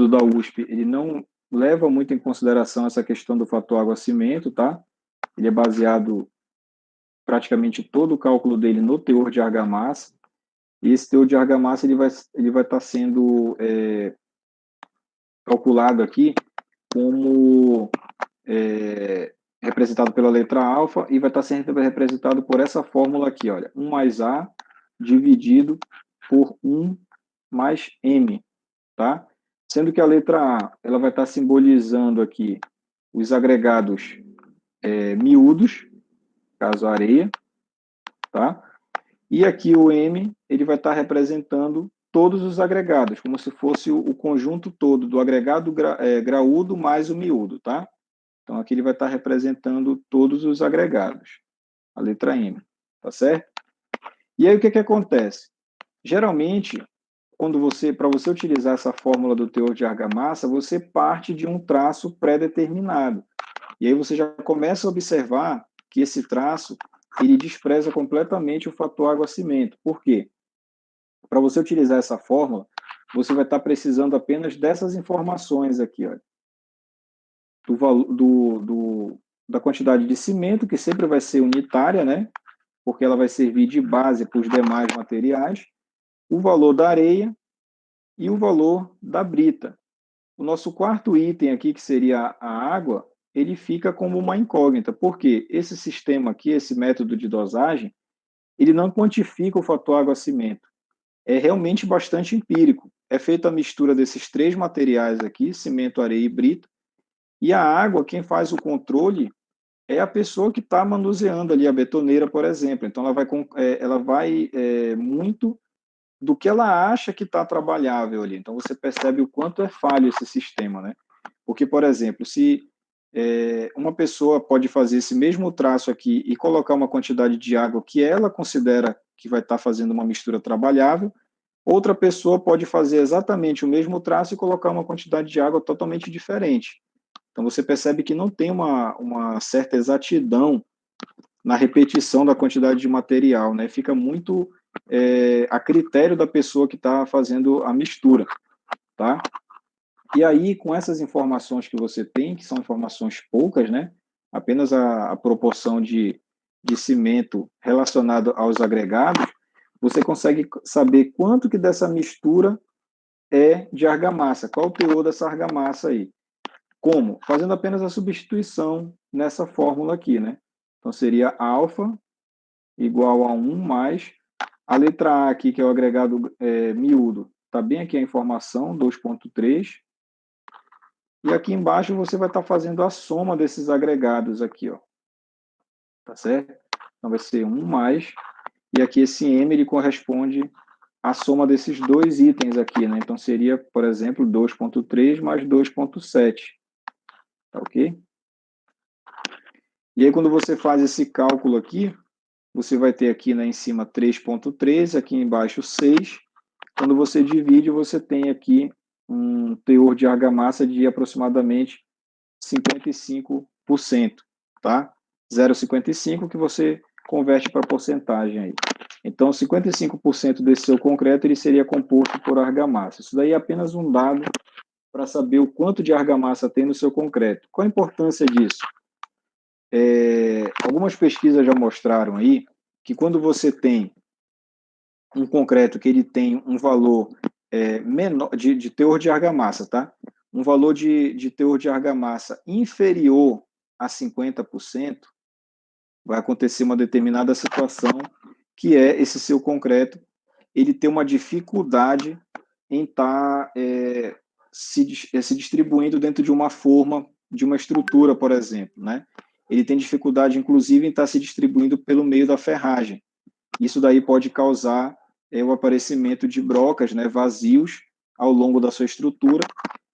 da USP, ele não leva muito em consideração essa questão do fator água-cimento, tá? Ele é baseado praticamente todo o cálculo dele no teor de argamassa, e esse teor de argamassa ele vai estar sendo calculado aqui como representado pela letra alfa e vai estar sendo representado por essa fórmula aqui, olha, 1 mais A dividido por 1 mais M, tá? Sendo que a letra A, ela vai estar simbolizando aqui os agregados miúdos, caso a areia, tá? E aqui o M, ele vai estar representando todos os agregados, como se fosse o conjunto todo do agregado graúdo mais o miúdo, tá? Então, aqui ele vai estar representando todos os agregados, a letra M, tá certo? E aí, o que acontece? Geralmente, para você utilizar essa fórmula do teor de argamassa, você parte de um traço pré-determinado. E aí você já começa a observar que esse traço, ele despreza completamente o fator água-cimento. Por quê? Para você utilizar essa fórmula, você vai estar precisando apenas dessas informações aqui, ó, da quantidade de cimento, que sempre vai ser unitária, né? Porque ela vai servir de base para os demais materiais, o valor da areia e o valor da brita. O nosso quarto item aqui, que seria a água, ele fica como uma incógnita, porque esse sistema aqui, esse método de dosagem, ele não quantifica o fator água-cimento. É realmente bastante empírico. É feita a mistura desses três materiais aqui, cimento, areia e brita, e a água, quem faz o controle é a pessoa que está manuseando ali, a betoneira, por exemplo. Então, ela vai muito do que ela acha que está trabalhável ali. Então, você percebe o quanto é falho esse sistema, né? Porque, por exemplo, se uma pessoa pode fazer esse mesmo traço aqui e colocar uma quantidade de água que ela considera que vai estar fazendo uma mistura trabalhável, outra pessoa pode fazer exatamente o mesmo traço e colocar uma quantidade de água totalmente diferente. Então, você percebe que não tem uma certa exatidão na repetição da quantidade de material, né? Fica muito a critério da pessoa que está fazendo a mistura, tá? E aí, com essas informações que você tem, que são informações poucas, né? Apenas a proporção de cimento relacionado aos agregados, você consegue saber quanto que dessa mistura é de argamassa, qual o teor dessa argamassa aí. Como? Fazendo apenas a substituição nessa fórmula aqui, né? Então, seria alfa igual a 1 mais a letra A aqui, que é o agregado miúdo. Está bem aqui a informação, 2,3. E aqui embaixo você vai estar fazendo a soma desses agregados aqui, ó. Tá certo? Então, vai ser 1 mais. E aqui esse M, ele corresponde à soma desses dois itens aqui, né? Então, seria, por exemplo, 2,3 mais 2,7. Tá ok? E aí, quando você faz esse cálculo aqui, você vai ter aqui, né, em cima 3,13, aqui embaixo 6. Quando você divide, você tem aqui um teor de argamassa de aproximadamente 55%, tá? 0,55 que você converte para porcentagem aí. Então, 55% desse seu concreto ele seria composto por argamassa. Isso daí é apenas um dado para saber o quanto de argamassa tem no seu concreto. Qual a importância disso? Algumas pesquisas já mostraram aí que quando você tem um concreto que ele tem um valor menor de teor de argamassa, tá? Um valor de teor de argamassa inferior a 50%, vai acontecer uma determinada situação que é esse seu concreto, ele tem uma dificuldade em estar se distribuindo dentro de uma forma, de uma estrutura, por exemplo, né? Ele tem dificuldade, inclusive, em estar se distribuindo pelo meio da ferragem. Isso daí pode causar o aparecimento de brocas, né, vazios ao longo da sua estrutura,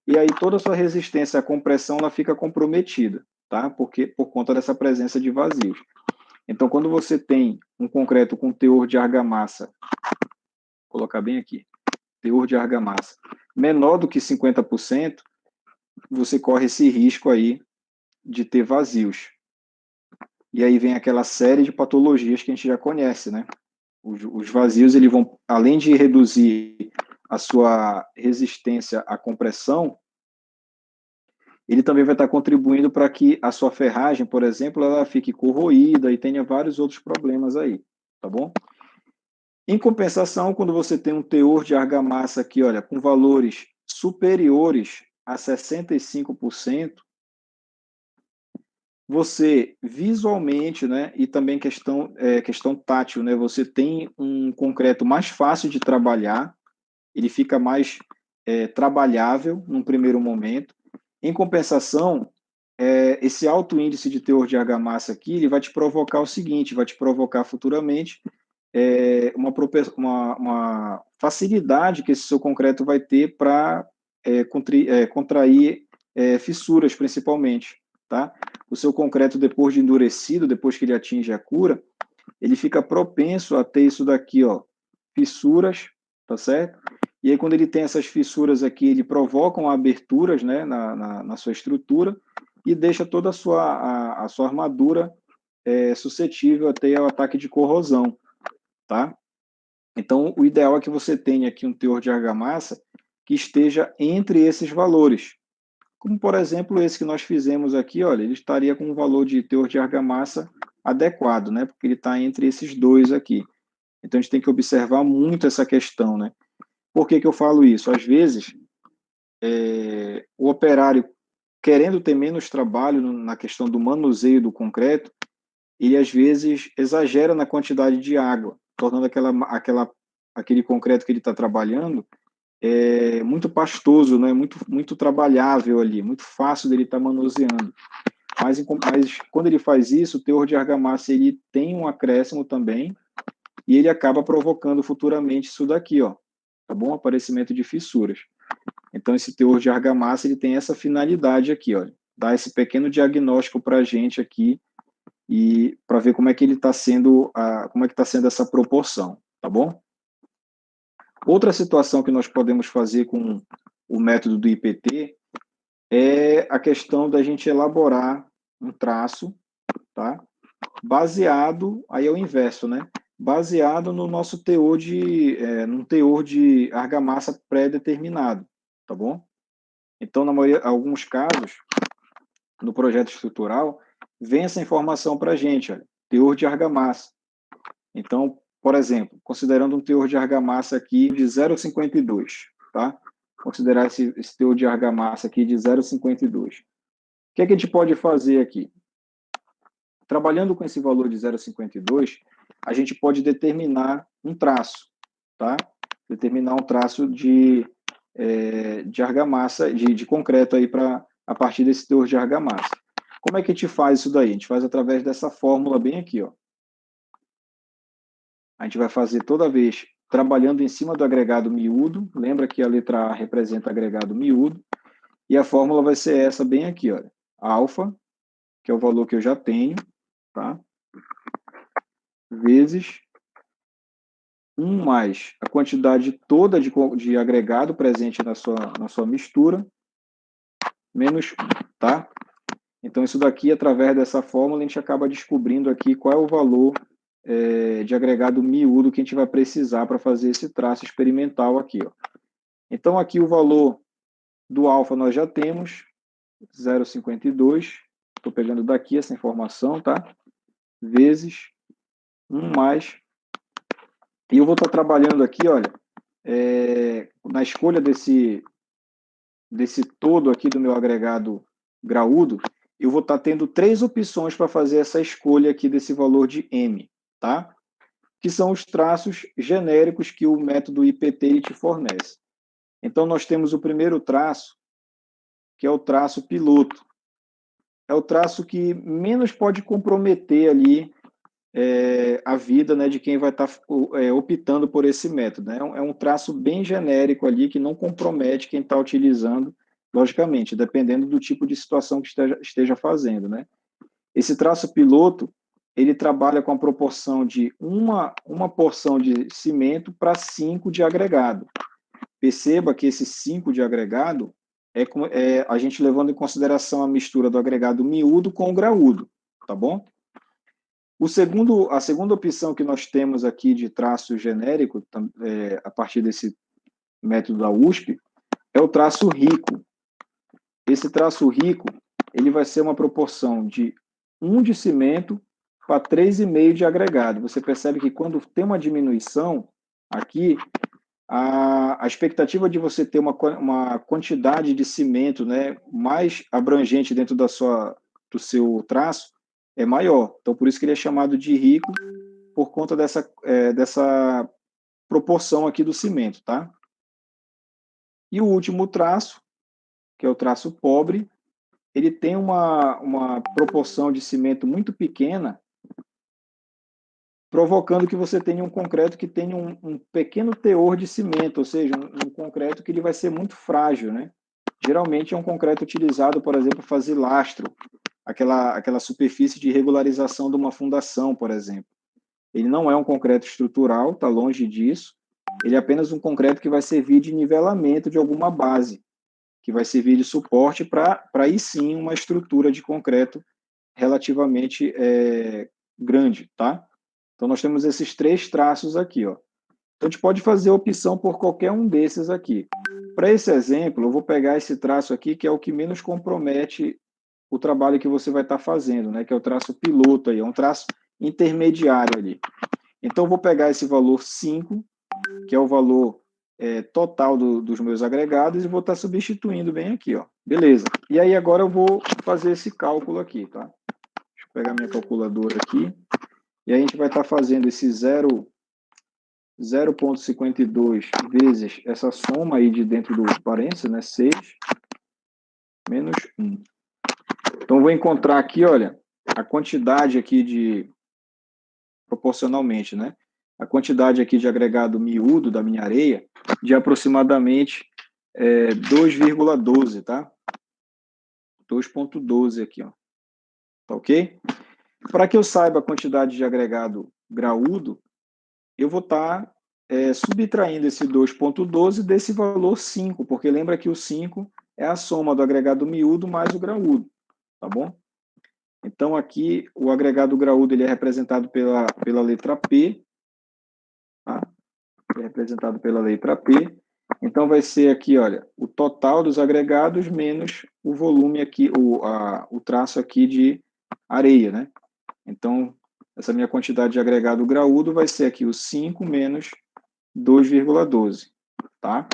e aí toda a sua resistência à compressão ela fica comprometida, tá? Porque por conta dessa presença de vazios. Então, quando você tem um concreto com teor de argamassa, vou colocar bem aqui, teor de argamassa menor do que 50%, você corre esse risco aí de ter vazios. E aí vem aquela série de patologias que a gente já conhece, né? Os vazios, eles vão, além de reduzir a sua resistência à compressão, ele também vai estar contribuindo para que a sua ferragem, por exemplo, ela fique corroída e tenha vários outros problemas aí, tá bom? Em compensação, quando você tem um teor de argamassa aqui, olha, com valores superiores a 65%, você visualmente, né, e também questão tátil, né, você tem um concreto mais fácil de trabalhar, ele fica mais trabalhável num primeiro momento. Em compensação, esse alto índice de teor de argamassa aqui, ele vai te provocar o seguinte, vai te provocar futuramente uma facilidade que esse seu concreto vai ter para contrair fissuras, principalmente, tá? O seu concreto, depois de endurecido, depois que ele atinge a cura, ele fica propenso a ter isso daqui, ó, fissuras, tá certo? E aí, quando ele tem essas fissuras aqui, ele provoca aberturas, né, na sua estrutura e deixa toda a sua armadura suscetível a ter o ataque de corrosão, tá? Então, o ideal é que você tenha aqui um teor de argamassa que esteja entre esses valores. Como, por exemplo, esse que nós fizemos aqui, olha, ele estaria com um valor de teor de argamassa adequado, né? Porque ele está entre esses dois aqui. Então, a gente tem que observar muito essa questão, né? Por que que eu falo isso? Às vezes, o operário, querendo ter menos trabalho na questão do manuseio do concreto, ele às vezes exagera na quantidade de água, tornando aquele concreto que ele está trabalhando muito pastoso, né? Muito trabalhável ali, muito fácil dele estar manuseando. Mas quando ele faz isso, o teor de argamassa ele tem um acréscimo também e ele acaba provocando futuramente isso daqui, ó, tá bom? Aparecimento de fissuras. Então esse teor de argamassa ele tem essa finalidade aqui, ó, dar esse pequeno diagnóstico para a gente aqui e para ver como é que ele está sendo, como é que está sendo essa proporção, tá bom? Outra situação que nós podemos fazer com o método do IPT é a questão da gente elaborar um traço, tá? Baseado, aí é o inverso, né? Baseado no nosso num teor de argamassa pré-determinado, tá bom? Então, na maioria, alguns casos, no projeto estrutural, vem essa informação para a gente, olha, teor de argamassa. Então, por exemplo, considerando um teor de argamassa aqui de 0,52, tá? Considerar esse teor de argamassa aqui de 0,52. O que é que a gente pode fazer aqui? Trabalhando com esse valor de 0,52, a gente pode determinar um traço, tá? Determinar um traço de argamassa, de concreto aí a partir desse teor de argamassa. Como é que a gente faz isso daí? A gente faz através dessa fórmula bem aqui, ó. A gente vai fazer toda vez trabalhando em cima do agregado miúdo. Lembra que a letra A representa agregado miúdo. E a fórmula vai ser essa bem aqui, olha. Alfa, que é o valor que eu já tenho, tá? Vezes 1 mais a quantidade toda de agregado presente na sua mistura, menos 1, tá? Então, isso daqui, através dessa fórmula, a gente acaba descobrindo aqui qual é o valor de agregado miúdo que a gente vai precisar para fazer esse traço experimental aqui, ó. Então, aqui o valor do alfa nós já temos, 0,52. Estou pegando daqui essa informação, tá? Vezes 1 mais. E eu vou estar trabalhando aqui, olha, na escolha desse todo aqui do meu agregado graúdo, eu vou estar tendo 3 opções para fazer essa escolha aqui desse valor de M, tá? Que são os traços genéricos que o método IPT te fornece. Então, nós temos o primeiro traço, que é o traço piloto. É o traço que menos pode comprometer ali a vida, né, de quem vai estar optando por esse método, né? É um traço bem genérico ali que não compromete quem está utilizando, logicamente, dependendo do tipo de situação que esteja fazendo, né? Esse traço piloto, ele trabalha com a proporção de uma porção de cimento para 5 de agregado. Perceba que esse 5 de agregado é a gente levando em consideração a mistura do agregado miúdo com o graúdo, tá bom? A segunda opção que nós temos aqui de traço genérico, a partir desse método da USP, é o traço rico. esse traço rico, ele vai ser uma proporção de 1 de cimento para 3,5 de agregado. Você percebe que quando tem uma diminuição aqui, a expectativa de você ter uma quantidade de cimento, né, mais abrangente dentro do seu traço é maior. Então, por isso que ele é chamado de rico, por conta dessa proporção aqui do cimento, tá? E o último traço, que é o traço pobre, ele tem uma proporção de cimento muito pequena, provocando que você tenha um concreto que tenha um pequeno teor de cimento, ou seja, um concreto que ele vai ser muito frágil, né? Geralmente é um concreto utilizado, por exemplo, para fazer lastro, aquela superfície de regularização de uma fundação, por exemplo. Ele não é um concreto estrutural, está longe disso. Ele é apenas um concreto que vai servir de nivelamento de alguma base, que vai servir de suporte para aí sim uma estrutura de concreto relativamente grande, tá? Então nós temos esses 3 traços aqui, ó. Então a gente pode fazer opção por qualquer um desses aqui. Para esse exemplo, eu vou pegar esse traço aqui, que é o que menos compromete o trabalho que você vai estar fazendo, né? Que é o traço piloto aí, é um traço intermediário ali. Então eu vou pegar esse valor 5, que é o valor total dos meus agregados, e vou estar substituindo bem aqui, ó. Beleza. E aí agora eu vou fazer esse cálculo aqui, tá? Deixa eu pegar minha calculadora aqui. E aí a gente vai estar fazendo esse 0,52 vezes essa soma aí de dentro do parênteses, né? 6 menos 1. Então, eu vou encontrar aqui, olha, a quantidade aqui proporcionalmente, né? A quantidade aqui de agregado miúdo da minha areia de aproximadamente 2,12, tá? 2,12 aqui, ó. Tá ok? Para que eu saiba a quantidade de agregado graúdo, eu vou estar subtraindo esse 2,12 desse valor 5, porque lembra que o 5 é a soma do agregado miúdo mais o graúdo, tá bom? Então, aqui, o agregado graúdo ele é representado pela letra P, tá? É representado pela letra P. Então, vai ser aqui, olha, o total dos agregados menos o volume aqui, o traço aqui de areia, né? Então, essa minha quantidade de agregado graúdo vai ser aqui o 5 menos 2,12, tá?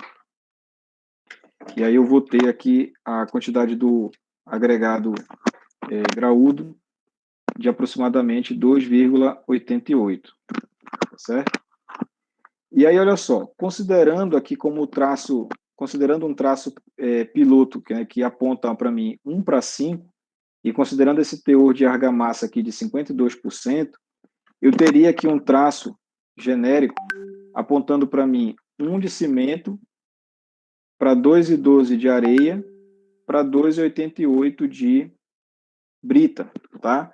E aí eu vou ter aqui a quantidade do agregado graúdo de aproximadamente 2,88, tá certo? E aí, olha só, considerando aqui como traço, considerando um traço piloto, que aponta para mim 1 para 5, e considerando esse teor de argamassa aqui de 52%, eu teria aqui um traço genérico apontando para mim 1 de cimento para 2,12 de areia para 2,88 de brita, tá?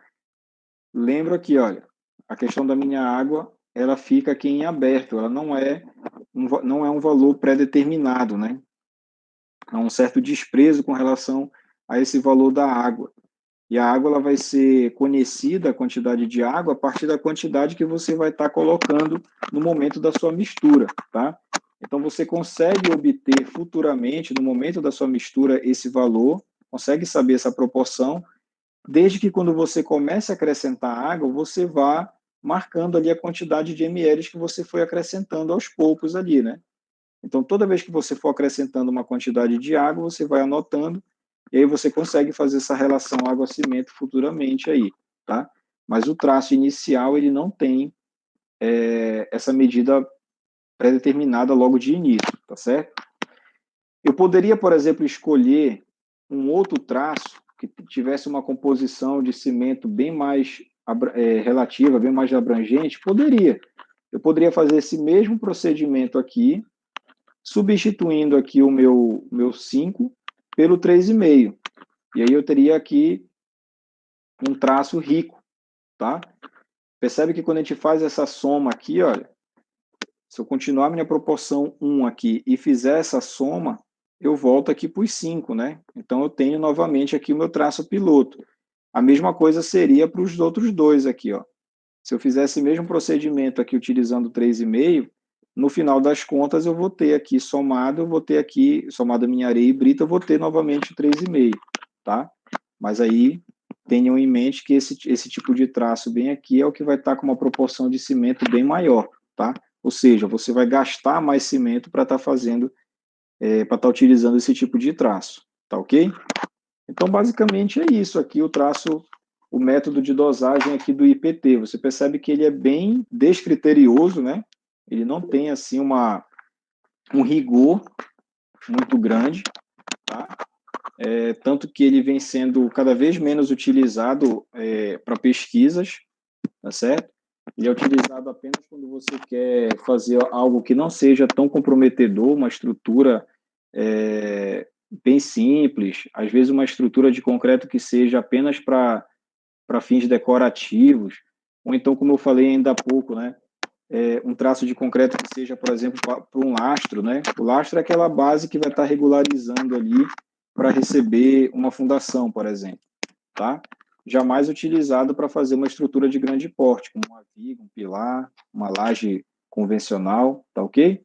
Lembro aqui, olha, a questão da minha água, ela fica aqui em aberto, ela não é um valor pré-determinado, né? Há um certo desprezo com relação a esse valor da água. E a água ela vai ser conhecida, a quantidade de água, a partir da quantidade que você vai estar colocando no momento da sua mistura, tá? Então, você consegue obter futuramente, no momento da sua mistura, esse valor, consegue saber essa proporção, desde que quando você comece a acrescentar água, você vá marcando ali a quantidade de ml que você foi acrescentando aos poucos ali, né? Então, toda vez que você for acrescentando uma quantidade de água, você vai anotando, e aí você consegue fazer essa relação água-cimento futuramente aí, tá? Mas o traço inicial, ele não tem essa medida pré-determinada logo de início, tá certo? Eu poderia, por exemplo, escolher um outro traço que tivesse uma composição de cimento bem mais relativa, bem mais abrangente? Poderia. Eu poderia fazer esse mesmo procedimento aqui, substituindo aqui o meu 5 pelo 3,5. E aí eu teria aqui um traço rico, tá? Percebe que quando a gente faz essa soma aqui, olha, se eu continuar minha proporção 1 aqui e fizer essa soma, eu volto aqui para os 5, né? Então eu tenho novamente aqui o meu traço piloto. A mesma coisa seria para os outros dois aqui, ó. Se eu fizesse o mesmo procedimento aqui utilizando 3,5, no final das contas, eu vou ter aqui somado, somado a minha areia e brita, eu vou ter novamente 3,5, tá? Mas aí, tenham em mente que esse tipo de traço bem aqui é o que vai estar com uma proporção de cimento bem maior, tá? Ou seja, você vai gastar mais cimento para estar fazendo, para estar utilizando esse tipo de traço, tá ok? Então, basicamente é isso aqui, o traço, o método de dosagem aqui do IPT. Você percebe que ele é bem descriterioso, né? Ele não tem, assim, um rigor muito grande, tá? Tanto que ele vem sendo cada vez menos utilizado para pesquisas, tá certo? Ele é utilizado apenas quando você quer fazer algo que não seja tão comprometedor, uma estrutura bem simples, às vezes uma estrutura de concreto que seja apenas para fins decorativos, ou então, como eu falei ainda há pouco, né, um traço de concreto que seja, por exemplo, para um lastro, né? O lastro é aquela base que vai estar regularizando ali para receber uma fundação, por exemplo, tá? Jamais utilizado para fazer uma estrutura de grande porte, como uma viga, um pilar, uma laje convencional, tá ok?